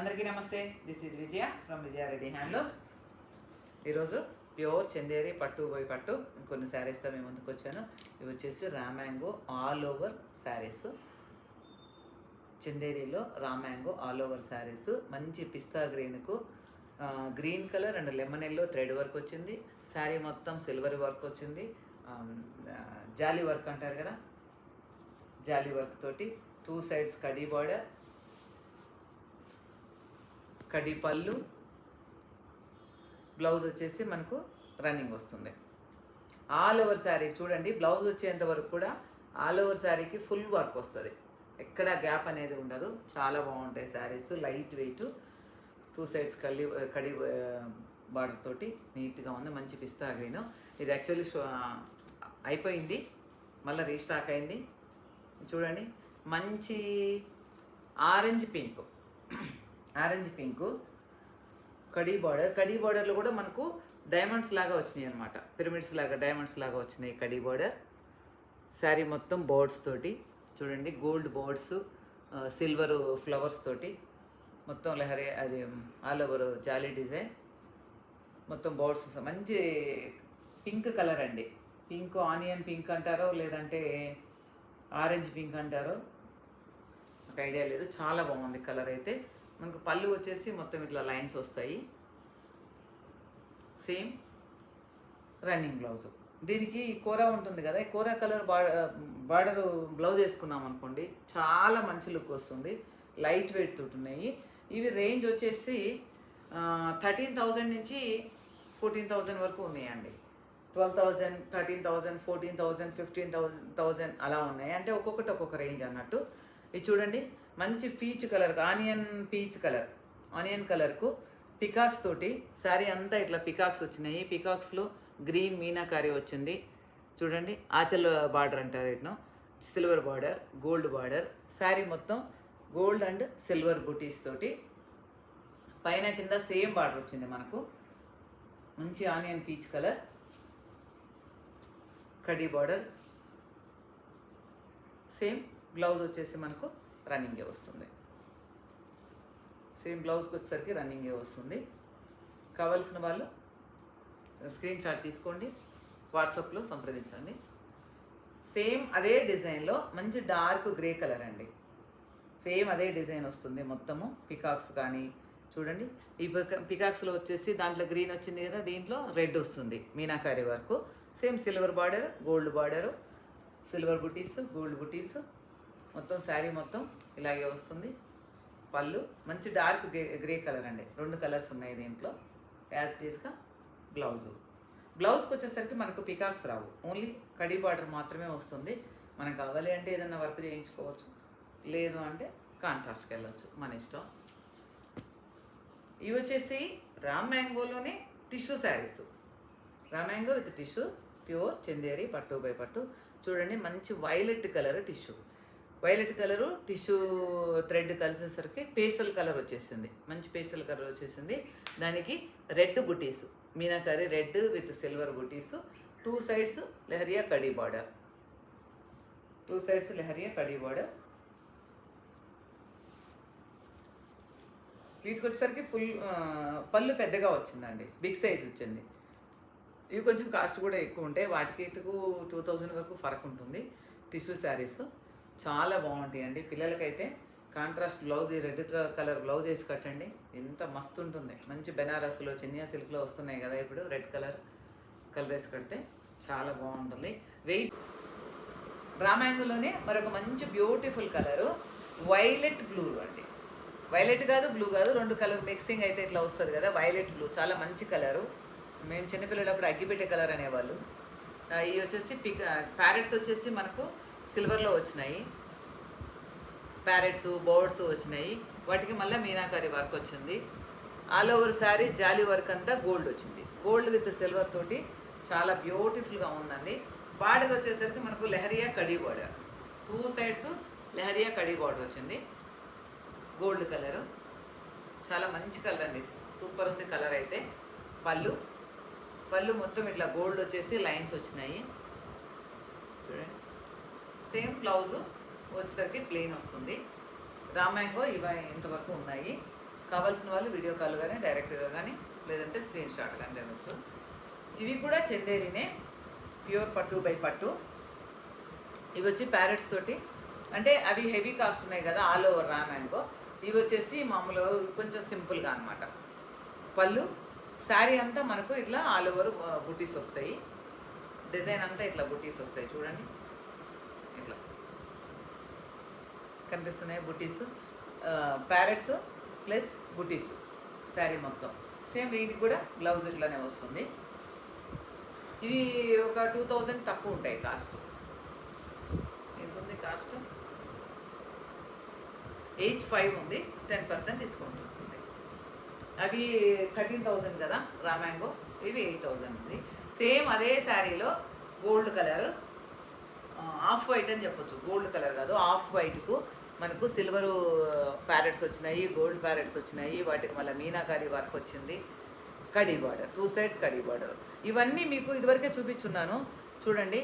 అందరికీ నమస్తే. This is Vijaya from Vijaya Reddy handlooms. ఈరోజు ప్యూర్ చందేరి పట్టు పోయి పట్టు ఇంకొన్ని శారీస్తో మేము ముందుకు వచ్చాను. ఇవి వచ్చేసి రామ్యాంగో ఆల్ ఓవర్ శారీస్. చందేరిలో రామ్యాంగో ఆల్ ఓవర్ శారీస్. మంచి పిస్తా గ్రీన్కు green colour and lemon yellow thread work వచ్చింది. శారీ మొత్తం సిల్వర్ వర్క్ వచ్చింది. జాలీ వర్క్ అంటారు కదా, జాలీ వర్క్ తోటి 2 సైడ్స్ కడీ బార్డర్, కడీ పళ్ళు, బ్లౌజ్ వచ్చేసి మనకు రన్నింగ్ వస్తుంది. ఆల్ ఓవర్ శారీ చూడండి, బ్లౌజ్ వచ్చేంత వరకు కూడా ఆల్ ఓవర్ శారీకి ఫుల్ వర్క్ వస్తుంది. ఎక్కడ గ్యాప్ అనేది ఉండదు. చాలా బాగుంటాయి saris. Light weight, 2 sides khadi border తోటి నీట్గా ఉంది. మంచి పిస్తా గ్రీన్. ఇది యాక్చువల్లీ అయిపోయింది, మళ్ళీ రీస్టాక్ అయింది. చూడండి, మంచి orange pink khadi border. Khadi బార్డర్లో కూడా మనకు డైమండ్స్ లాగా వచ్చినాయి అనమాట, పిరమిడ్స్ లాగా డైమండ్స్ లాగా వచ్చినాయి కడీ బార్డర్. శారీ మొత్తం బోర్డ్స్ తోటి చూడండి, గోల్డ్ బోర్డ్స్, సిల్వర్ ఫ్లవర్స్ తోటి మొత్తం లహరి, అది ఆల్ ఓవర్ జాలీ డిజైన్ మొత్తం బోర్డ్స్. మంచి పింక్ కలర్ అండి. పింక్ ఆనియన్ పింక్ అంటారో లేదంటే ఆరెంజ్ పింక్ అంటారో ఒక ఐడియా లేదు. చాలా బాగుంది కలర్ అయితే. మనకు పళ్ళు వచ్చేసి మొత్తం ఇట్లా లైన్స్ వస్తాయి. Same running blouse. దీనికి కోరా ఉంటుంది కదా, ఈ కోరా కలర్ బార్డర్ బ్లౌజ్ వేసుకున్నాం అనుకోండి, చాలా మంచి లుక్ వస్తుంది. లైట్ వెయిట్ తోటి ఉన్నాయి. ఇవి రేంజ్ వచ్చేసి 13,000 నుంచి 14,000 వరకు ఉన్నాయండి. 12,000, 13,000, 14,000, 15,000 అలా ఉన్నాయి. అంటే ఒక్కొక్కటి ఒక్కొక్క రేంజ్ అన్నట్టు. ఇది చూడండి, మంచి పీచ్ కలర్, ఆనియన్ కలర్కు పికాక్స్ తోటి శారీ అంతా ఇట్లా పికాక్స్ వచ్చినాయి. పికాక్స్లో గ్రీన్ మీనాకారి వచ్చింది. చూడండి, ఆచల్ బార్డర్ అంటారు ఇట్ను, silver border, gold border. Sari మొత్తం గోల్డ్ అండ్ సిల్వర్ బుటీస్ తోటి పైన కింద సేమ్ బార్డర్ వచ్చింది మనకు. మంచి onion peach colour khadi border. Same blouse వచ్చేసి మనకు రన్నింగే వస్తుంది. సేమ్ బ్లౌజ్కి వచ్చేసరికి రన్నింగే వస్తుంది. కావాల్సిన వాళ్ళు స్క్రీన్ షాట్ తీసుకోండి, వాట్సాప్లో సంప్రదించండి. సేమ్ అదే డిజైన్లో మంచి డార్క్ గ్రే కలర్ అండి. సేమ్ అదే డిజైన్ వస్తుంది మొత్తము. పికాక్స్ కానీ చూడండి, ఈ పికాక్స్లో వచ్చేసి దాంట్లో గ్రీన్ వచ్చింది కదా, దీంట్లో రెడ్ వస్తుంది మీనాకారి వరకు. Same silver border, gold border, silver బుటీస్, గోల్డ్ బుటీస్ మొత్తం. శారీ మొత్తం ఇలాగే వస్తుంది. పళ్ళు మంచి డార్క్ గ్రే కలర్ అండి. 2 కలర్స్ ఉన్నాయి దీంట్లో. యాజ్ ఇట్ ఈస్గా బ్లౌజ్కి వచ్చేసరికి మనకు పికాక్స్ రావు, ఓన్లీ కడీ బార్డర్ మాత్రమే వస్తుంది. మనకు కావాలి అంటే ఏదైనా వర్క్ చేయించుకోవచ్చు, లేదు అంటే కాంట్రాస్ట్కి వెళ్ళచ్చు, మన ఇష్టం. ఇవి వచ్చేసి రామ్యాంగోలోనే టిష్యూ శారీస్. రామ్యాంగో విత్ టిష్యూ, ప్యూర్ చందేరి పట్టు బై పట్టు. చూడండి, మంచి వైలెట్ కలర్ టిష్యూ థ్రెడ్ కలిసేసరికి పేస్టల్ కలర్ వచ్చేసింది. మంచి పేస్టల్ కలర్ వచ్చేసింది. దానికి red buttis, meenakari red with silver buttis. 2 sides leheriya కడీ బార్డర్, వీటికి వచ్చేసరికి పళ్ళు పెద్దగా వచ్చిందండి, బిగ్ సైజ్ వచ్చింది. ఇవి కొంచెం కాస్ట్ కూడా ఎక్కువ ఉంటాయి. వాటికి ఇటుకు 2,000 వరకు ఫరక్ ఉంటుంది. టిష్యూ శారీస్ చాలా బాగుంటాయి అండి. పిల్లలకైతే కాంట్రాస్ట్ బ్లౌజ్, ఈ రెడ్ కలర్ బ్లౌజ్ వేసి కట్టండి, ఎంత మస్తు ఉంటుంది. మంచి బెనారస్లో, చినియా సిల్క్లో వస్తున్నాయి కదా ఇప్పుడు, రెడ్ కలర్ వేసి కడితే చాలా బాగుంటుంది. వెయిట్. రామ్యాంగోలోనే మరొక మంచి బ్యూటిఫుల్ కలరు వైలెట్ బ్లూ అండి. వైలెట్ కాదు, బ్లూ కాదు, 2 కలర్ మిక్సింగ్ అయితే ఇట్లా వస్తుంది కదా, వైలెట్ బ్లూ. చాలా మంచి కలరు. మేము చిన్నపిల్లలప్పుడు అగ్గిపెట్టే కలర్ అనేవాళ్ళు. ఇవి వచ్చేసి ప్యారెట్స్ వచ్చేసి మనకు సిల్వర్లో వచ్చినాయి. ప్యారెట్స్, బోర్డ్స్ వచ్చినాయి. వాటికి మళ్ళీ మీనాకారి వర్క్ వచ్చింది. All over sari jaali work అంతా గోల్డ్ వచ్చింది. గోల్డ్ విత్ సిల్వర్ తోటి చాలా బ్యూటిఫుల్గా ఉందండి. బార్డర్ వచ్చేసరికి మనకు లెహరియా కడీ బార్డర్, 2 సైడ్స్ లెహరియా కడీ బార్డర్ వచ్చింది. గోల్డ్ కలరు చాలా మంచి కలర్ అండి, సూపర్ ఉంది కలర్ అయితే. పళ్ళు మొత్తం ఇట్లా గోల్డ్ వచ్చేసి లైన్స్ వచ్చినాయి చూడండి. సేమ్ బ్లౌజు వచ్చేసరికి ప్లెయిన్ వస్తుంది. రామ్యాంగో ఇవి ఇంతవరకు ఉన్నాయి. కావాల్సిన వాళ్ళు వీడియో కాల్ కానీ డైరెక్ట్గా కానీ లేదంటే స్క్రీన్ షాట్ కానీ తినొచ్చు. ఇవి కూడా చందేరినే, ప్యూర్ పట్టు బై పట్టు. ఇవి వచ్చి ప్యారెట్స్ తోటి, అంటే అవి హెవీ కాస్ట్ ఉన్నాయి కదా ఆల్ ఓవర్ రా మ్యాంగో. ఇవి వచ్చేసి మామూలు కొంచెం సింపుల్గా అనమాట. పళ్ళు శారీ అంతా మనకు ఇట్లా ఆల్ ఓవర్ బుటీస్ వస్తాయి. డిజైన్ అంతా ఇట్లా బుటీస్ వస్తాయి చూడండి, ఇట్లా కనిపిస్తున్నాయి బుటీస్. ప్యారెట్స్ ప్లస్ బుటీస్ శారీ మొత్తం. సేమ్ వీటికి కూడా బ్లౌజ్ ఇట్లానే వస్తుంది. ఇవి ఒక 2000 తక్కువ ఉంటాయి కాస్ట్. ఎంత ఉంది కాస్ట్? 85 ఉంది, 10% డిస్కౌంట్ వస్తుంది. అవి 13,000 కదా రా మ్యాంగో, ఇవి 8,000 ఉంది. సేమ్ అదే శారీలో గోల్డ్ కలర్, ఆఫ్ వైట్ అని చెప్పొచ్చు, గోల్డ్ కలర్ కాదు ఆఫ్ వైట్కు మనకు సిల్వరు ప్యారెట్స్ వచ్చినాయి, గోల్డ్ ప్యారెట్స్ వచ్చినాయి. వాటికి మళ్ళీ మీనాకారి వర్క్ వచ్చింది, khadi border, 2 sides khadi border. ఇవన్నీ మీకు ఇదివరకే చూపించున్నాను చూడండి.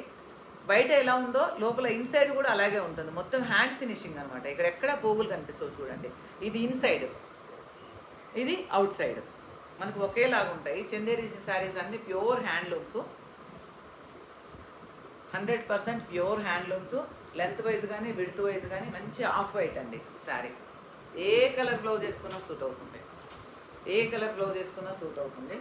బయట ఎలా ఉందో లోపల ఇన్సైడ్ కూడా అలాగే ఉంటుంది. మొత్తం హ్యాండ్ ఫినిషింగ్ అనమాట. ఇక్కడ ఎక్కడ పోగులు కనిపించవు చూడండి. ఇది ఇన్సైడ్, ఇది అవుట్ సైడ్, మనకు ఒకేలాగా ఉంటాయి. చందేరి శారీస్ అన్నీ pure handlooms, 100% pure handlooms. Length wise కానీ విడ్త్ వైజ్ కానీ మంచి ఆఫ్ వైట్ అండి శారీ. ఏ కలర్ బ్లౌజ్ వేసుకున్నా సూట్ అవుతుంది, ఏ కలర్ బ్లౌజ్ వేసుకున్నా సూట్ అవుతుంది.